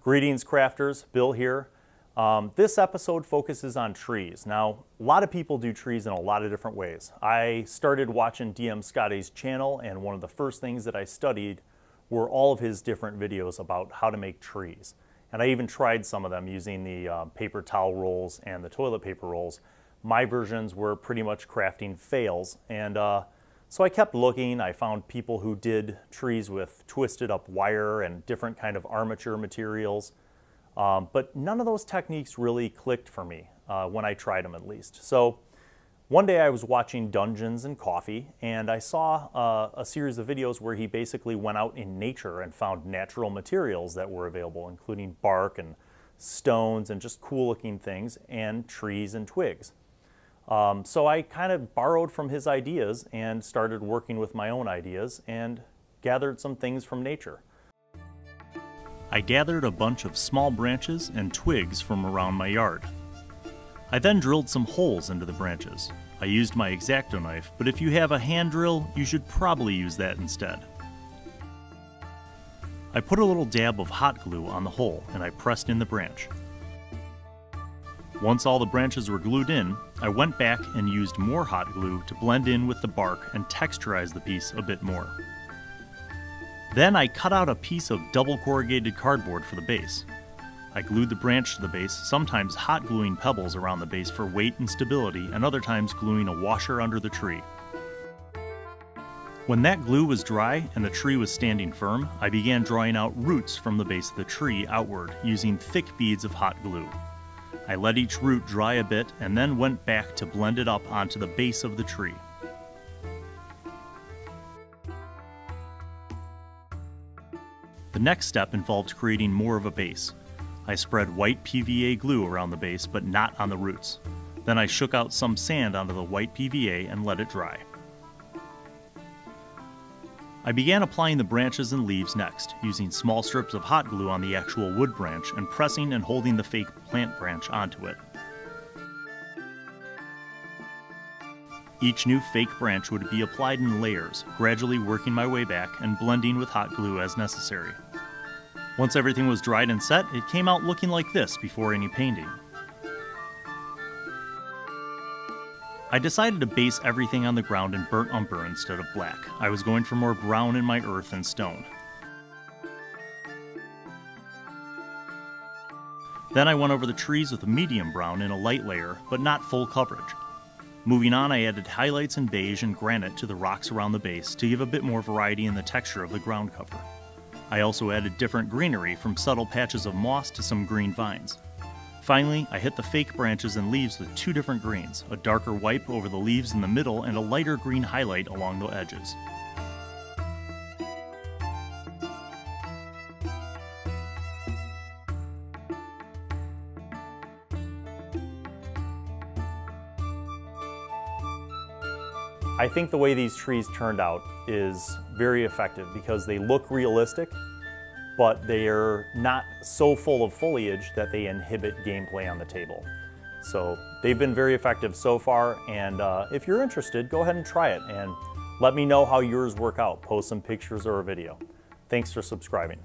Greetings crafters, Bill here. This episode focuses on trees. Now, a lot of people do trees in a lot of different ways. I started watching DM Scotty's channel, and one of the first things that I studied were all of his different videos about how to make trees. And I even tried some of them using the paper towel rolls and the toilet paper rolls. My versions were pretty much crafting fails, and so I kept looking. I found people who did trees with twisted up wire and different kind of armature materials. But none of those techniques really clicked for me when I tried them, at least. So one day I was watching Dungeons and Coffee, and I saw a series of videos where he basically went out in nature and found natural materials that were available, including bark and stones and just cool looking things, and trees and twigs. So I kind of borrowed from his ideas and started working with my own ideas and gathered some things from nature. I gathered a bunch of small branches and twigs from around my yard. I then drilled some holes into the branches. I used my X-Acto knife, but if you have a hand drill, you should probably use that instead. I put a little dab of hot glue on the hole and I pressed in the branch. Once all the branches were glued in, I went back and used more hot glue to blend in with the bark and texturize the piece a bit more. Then I cut out a piece of double corrugated cardboard for the base. I glued the branch to the base, sometimes hot gluing pebbles around the base for weight and stability, and other times gluing a washer under the tree. When that glue was dry and the tree was standing firm, I began drawing out roots from the base of the tree outward using thick beads of hot glue. I let each root dry a bit and then went back to blend it up onto the base of the tree. The next step involved creating more of a base. I spread white PVA glue around the base, but not on the roots. Then I shook out some sand onto the white PVA and let it dry. I began applying the branches and leaves next, using small strips of hot glue on the actual wood branch and pressing and holding the fake plant branch onto it. Each new fake branch would be applied in layers, gradually working my way back and blending with hot glue as necessary. Once everything was dried and set, it came out looking like this before any painting. I decided to base everything on the ground in burnt umber instead of black. I was going for more brown in my earth and stone. Then I went over the trees with a medium brown in a light layer, but not full coverage. Moving on, I added highlights in beige and granite to the rocks around the base to give a bit more variety in the texture of the ground cover. I also added different greenery, from subtle patches of moss to some green vines. Finally, I hit the fake branches and leaves with two different greens, a darker wipe over the leaves in the middle and a lighter green highlight along the edges. I think the way these trees turned out is very effective because they look realistic, but they're not so full of foliage that they inhibit gameplay on the table. So they've been very effective so far, and if you're interested, go ahead and try it and let me know how yours work out. Post some pictures or a video. Thanks for subscribing.